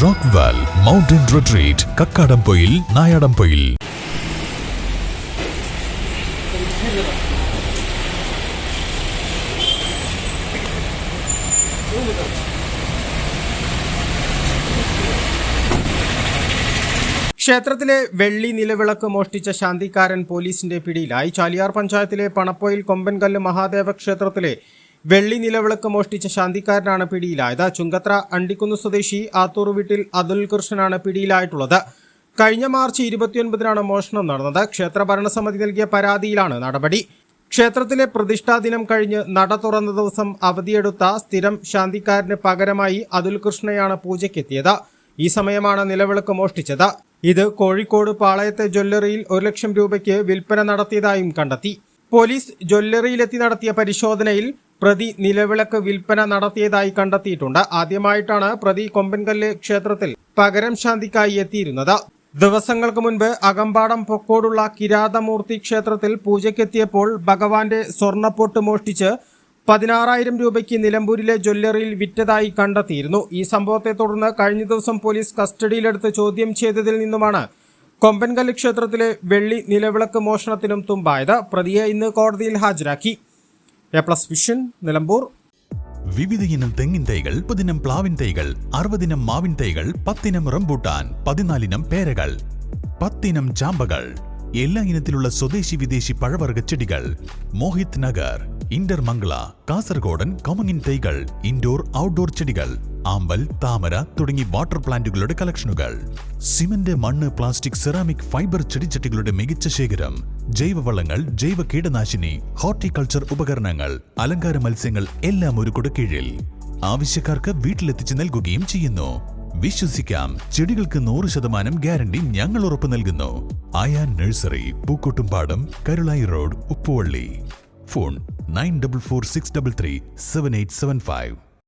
Rockwell mountain retreat, Kakkadampoyil, Nayadampoyil. ക്ഷേത്രത്തിലെ വെള്ളി നിലവിളക്ക് മോഷ്ടിച്ച ശാന്തിക്കാരൻ പോലീസിന്റെ പിടിയിലായി. ചാലിയാർ പഞ്ചായത്തിലെ പണപ്പൊയിൽ കൊമ്പൻകല്ല് മഹാദേവ ക്ഷേത്രത്തിലെ വെള്ളി നിലവിളക്ക് മോഷ്ടിച്ച ശാന്തിക്കാരനാണ് പിടിയിലായത്. ചുങ്കത്ര അണ്ടിക്കുന്ന് സ്വദേശി ആത്തൂർ വീട്ടിൽ അതുൽ കൃഷ്ണനാണ് പിടിയിലായിട്ടുള്ളത്. കഴിഞ്ഞ മാർച്ച് 29-നാണ് മോഷണം നടന്നത്. ക്ഷേത്ര ഭരണസമിതി നൽകിയ പരാതിയിലാണ് നടപടി. ക്ഷേത്രത്തിലെ പ്രതിഷ്ഠാ ദിനം കഴിഞ്ഞ് നട തുറന്ന ദിവസം അവധിയെടുത്ത സ്ഥിരം ശാന്തിക്കാരന് പകരമായി അതുൽ കൃഷ്ണയാണ് പൂജയ്ക്കെത്തിയത്. ഈ സമയമാണ് നിലവിളക്ക് മോഷ്ടിച്ചത്. ഇത് കോഴിക്കോട് പാളയത്തെ ജ്വല്ലറിയിൽ 1 ലക്ഷം രൂപയ്ക്ക് വിൽപ്പന നടത്തിയതായും കണ്ടെത്തി. പോലീസ് ജ്വല്ലറിയിലെത്തി നടത്തിയ പരിശോധനയിൽ പ്രതി നിലവിളക്ക് വിൽപ്പന നടത്തിയതായി കണ്ടെത്തിയിട്ടുണ്ട്. ആദ്യമായിട്ടാണ് പ്രതി കൊമ്പൻകല്ല് ക്ഷേത്രത്തിൽ പകരം ശാന്തിക്കായി എത്തിയിരുന്നത്. ദിവസങ്ങൾക്ക് മുൻപ് അകമ്പാടം പൊക്കോടുള്ള കിരാതമൂർത്തി ക്ഷേത്രത്തിൽ പൂജയ്ക്കെത്തിയപ്പോൾ ഭഗവാന്റെ സ്വർണ്ണപ്പൊട്ട് മോഷ്ടിച്ച് 16,000 രൂപയ്ക്ക് നിലമ്പൂരിലെ ജ്വല്ലറിയിൽ വിറ്റതായി കണ്ടെത്തിയിരുന്നു. ഈ സംഭവത്തെ തുടർന്ന് കഴിഞ്ഞ ദിവസം പോലീസ് കസ്റ്റഡിയിലെടുത്ത് ചോദ്യം ചെയ്തതിൽ നിന്നുമാണ് കൊമ്പൻകല്ല് ക്ഷേത്രത്തിലെ വെള്ളി നിലവിളക്ക് മോഷണത്തിനും തുമ്പായത്. പ്രതിയെ ഇന്ന് കോടതിയിൽ ഹാജരാക്കി. A+ vision, Nilambur. വിവിധ ഇനം തെങ്ങിൻ തൈകൾ, 30 ഇനം പ്ലാവിൻ തൈകൾ, 60 ഇനം മാവിൻ തൈകൾ, 10 ഇനം റംബൂട്ടാൻ, 14 ഇനം പേരകൾ, 10 ഇനം ചാമ്പകൾ, എല്ലാ ഇനത്തിലുള്ള സ്വദേശി വിദേശി പഴവർഗ്ഗ ചെടികൾ. മോഹിത് നഗർ, ഇന്റർമംഗള, കാസർഗോഡൻ കൊമങ്ങിൻ തൈകൾ, ഇൻഡോർ ഔട്ട്ഡോർ ചെടികൾ, ആമ്പൽ, താമര തുടങ്ങി വാട്ടർ പ്ലാന്റുകളുടെ കളക്ഷനുകൾ. സിമന്റ്, മണ്ണ്, പ്ലാസ്റ്റിക്, സെറാമിക്, ഫൈബർ ചെടിച്ചട്ടികളുടെ മികച്ച ശേഖരം. ജൈവവളങ്ങൾ, ജൈവ കീടനാശിനി, ഹോർട്ടിക്കൾച്ചർ ഉപകരണങ്ങൾ, അലങ്കാര മത്സ്യങ്ങൾ എല്ലാം ഒരു കുടക്കീഴിൽ. ആവശ്യക്കാർക്ക് വീട്ടിലെത്തിച്ച് നൽകുകയും ചെയ്യുന്നു. വിശ്വസിക്കാം, ചെടികൾക്ക് 100% ഗ്യാരണ്ടി ഞങ്ങൾ ഉറപ്പു നൽകുന്നു. Ayan nursery, Pookkottumpadam, Karulayi road, Uppuvalli. Phone 9446337875.